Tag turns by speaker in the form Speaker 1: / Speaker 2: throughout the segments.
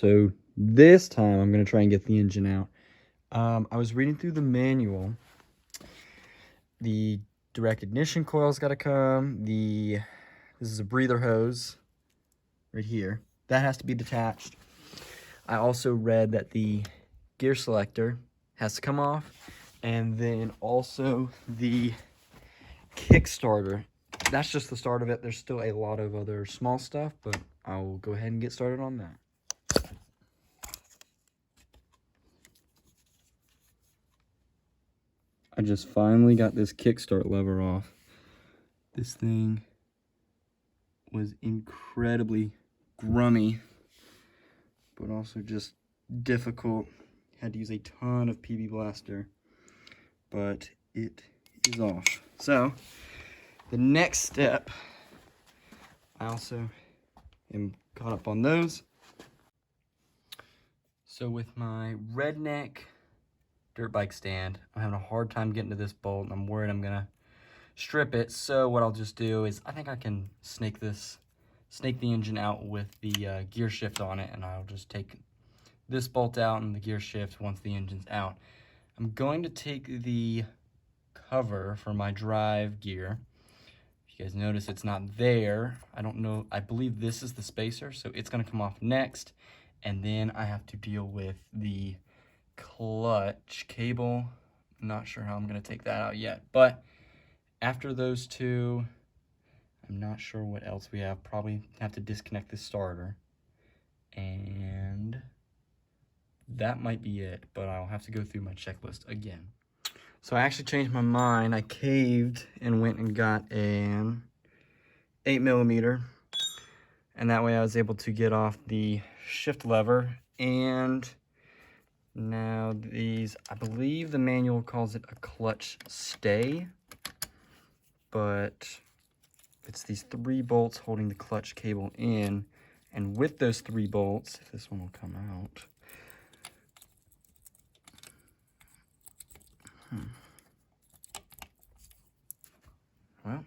Speaker 1: So this time I'm going to try and get the engine out. I was reading through the manual. The direct ignition coil's got to come. This is a breather hose right here. That has to be detached. I also read that the gear selector has to come off, and then also the Kickstarter. That's just the start of it. There's still a lot of other small stuff, but I'll go ahead and get started on that. I just finally got this kickstart lever off. This thing was incredibly grummy, but also just difficult. Had to use a ton of PB Blaster, but it is off. So the next step, I also am caught up on those. So with my redneck dirt bike stand, I'm having a hard time getting to this bolt, and I'm worried I'm gonna strip it. So what I'll just do is, I think I can snake the engine out with the gear shift on it, and I'll just take this bolt out and the gear shift once the engine's out. I'm going to take the cover for my drive gear. If you guys notice, it's not there. I don't know, I believe this is the spacer, so it's gonna come off next, and then I have to deal with the clutch cable. I'm not sure how I'm gonna take that out yet, but after those two, I'm not sure what else we have. Probably have to disconnect the starter, and that might be it, but I'll have to go through my checklist again. So I actually changed my mind. I caved and went and got an 8mm, and that way I was able to get off the shift lever. And now these, I believe the manual calls it a clutch stay, but it's these 3 bolts holding the clutch cable in, and with those 3 bolts, if this one will come out, well,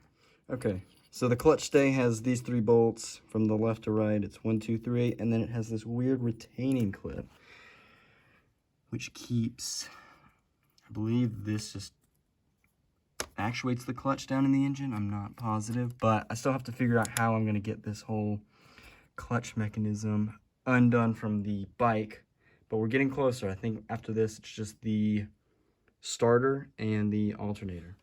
Speaker 1: okay, so the clutch stay has these 3 bolts from the left to right. It's 1, 2, 3, and then it has this weird retaining clip, which keeps, I believe this just actuates the clutch down in the engine. I'm not positive, but I still have to figure out how I'm going to get this whole clutch mechanism undone from the bike, but we're getting closer. I think after this, it's just the starter and the alternator.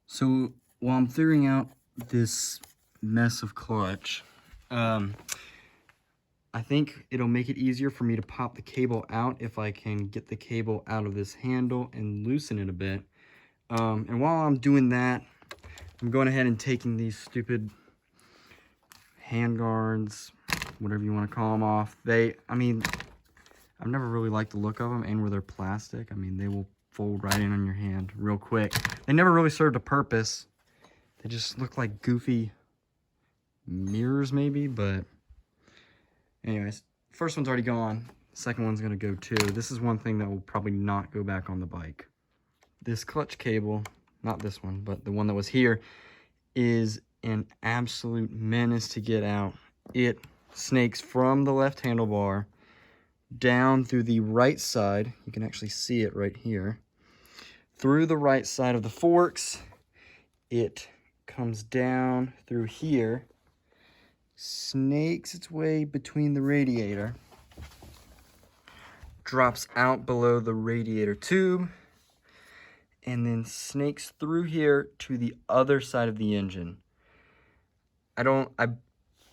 Speaker 1: So while I'm figuring out this mess of clutch, I think it'll make it easier for me to pop the cable out if I can get the cable out of this handle and loosen it a bit. And while I'm doing that, I'm going ahead and taking these stupid hand guards, whatever you want to call them, off. I mean, I've never really liked the look of them, and where they're plastic, I mean, they will fold right in on your hand real quick. They never really served a purpose. They just look like goofy mirrors maybe, but anyways, first one's already gone. Second one's gonna go too. This is one thing that will probably not go back on the bike. This clutch cable, not this one, but the one that was here, is an absolute menace to get out. It snakes from the left handlebar down through the right side. You can actually see it right here. Through the right side of the forks, it comes down through here, snakes its way between the radiator, drops out below the radiator tube, and then snakes through here to the other side of the engine. I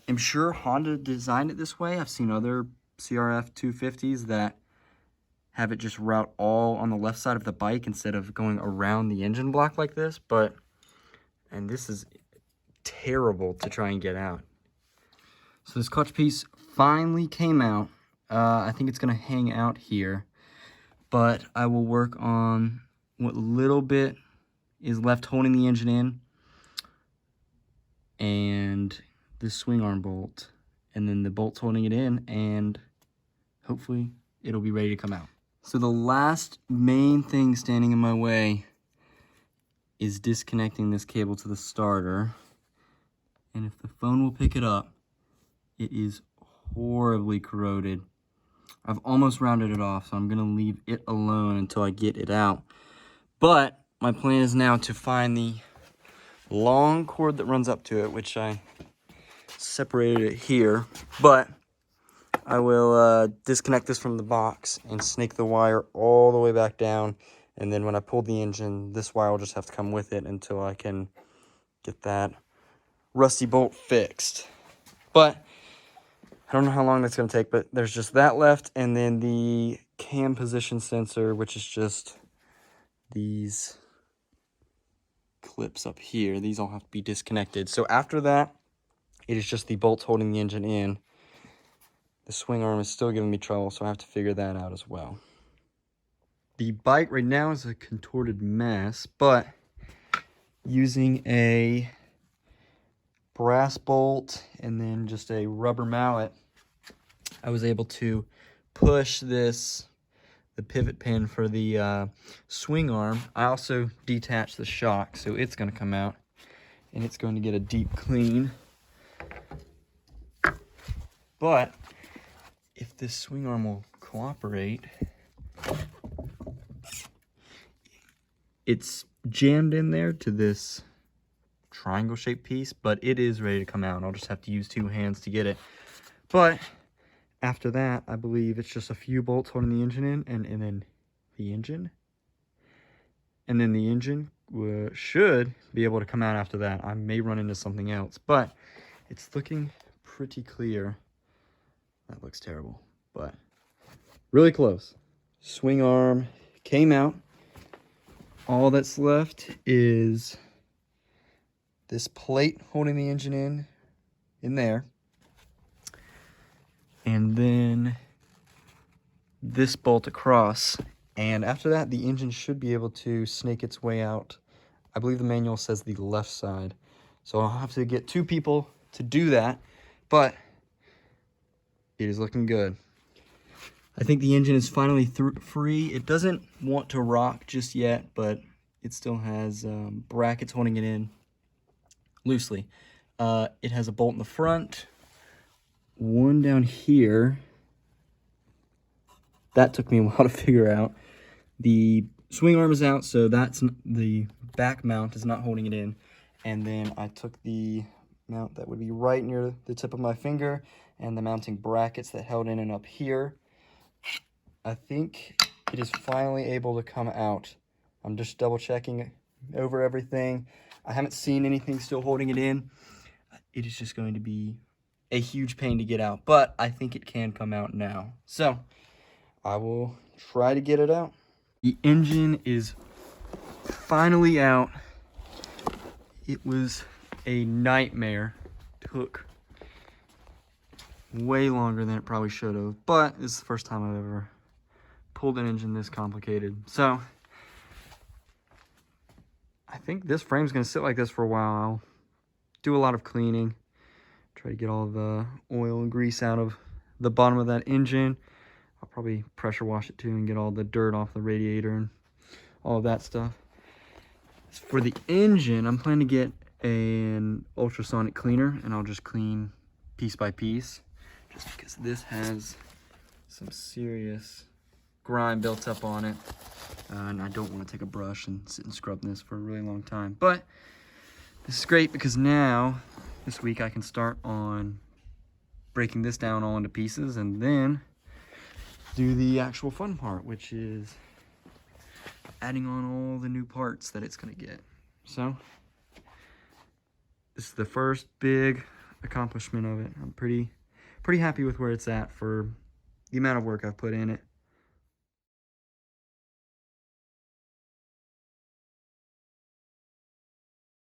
Speaker 1: am sure Honda designed it this way. I've seen other CRF 250s that have it just route all on the left side of the bike instead of going around the engine block like this, and this is terrible to try and get out. So this clutch piece finally came out. I think it's gonna hang out here, but I will work on what little bit is left holding the engine in, and this swing arm bolt, and then the bolts holding it in, and hopefully it'll be ready to come out. So the last main thing standing in my way is disconnecting this cable to the starter. And if the phone will pick it up, it is horribly corroded. I've almost rounded it off, so I'm gonna leave it alone until I get it out. But my plan is now to find the long cord that runs up to it, which I separated it here, but I will disconnect this from the box and snake the wire all the way back down, and then when I pull the engine, this wire will just have to come with it until I can get that rusty bolt fixed. But I don't know how long that's going to take, but there's just that left, and then the cam position sensor, which is just these clips up here. These all have to be disconnected. So after that, it is just the bolts holding the engine in. The swing arm is still giving me trouble, so I have to figure that out as well. The bike right now is a contorted mess, but using a brass bolt and then just a rubber mallet, I was able to push the pivot pin for the swing arm. I also detached the shock, so it's going to come out and it's going to get a deep clean. But if this swing arm will cooperate, it's jammed in there to this triangle shaped piece, but it is ready to come out. I'll just have to use 2 hands to get it. But after that, I believe it's just a few bolts holding the engine in, and then the engine. And then the engine should be able to come out after that. I may run into something else, but it's looking pretty clear. That looks terrible, but really close. Swing arm came out. All that's left is this plate holding the engine in there. And then this bolt across. And after that, the engine should be able to snake its way out. I believe the manual says the left side. So I'll have to get 2 people to do that, but it is looking good. I think the engine is finally free. It doesn't want to rock just yet, but it still has brackets holding it in loosely. It has a bolt in the front, one down here. That took me a while to figure out. The swing arm is out, so that's the back mount is not holding it in. And then I took the mount that would be right near the tip of my finger and the mounting brackets that held in and up here. I think it is finally able to come out. I'm just double checking over everything. I haven't seen anything still holding it in. It is just going to be a huge pain to get out, but I think it can come out now. So I will try to get it out. The engine is finally out. It was a nightmare. Took way longer than it probably should have, but it's the first time I've ever pulled an engine this complicated. So I think this frame's gonna sit like this for a while. I'll do a lot of cleaning, try to get all the oil and grease out of the bottom of that engine. I'll probably pressure wash it too and get all the dirt off the radiator and all of that stuff. For the engine, I'm planning to get an ultrasonic cleaner, and I'll just clean piece by piece, just because this has some serious grime built up on it, and I don't want to take a brush and sit and scrub this for a really long time. But this is great because now this week I can start on breaking this down all into pieces and then do the actual fun part, which is adding on all the new parts that it's going to get. So this is the first big accomplishment of it. I'm pretty happy with where it's at for the amount of work I've put in it.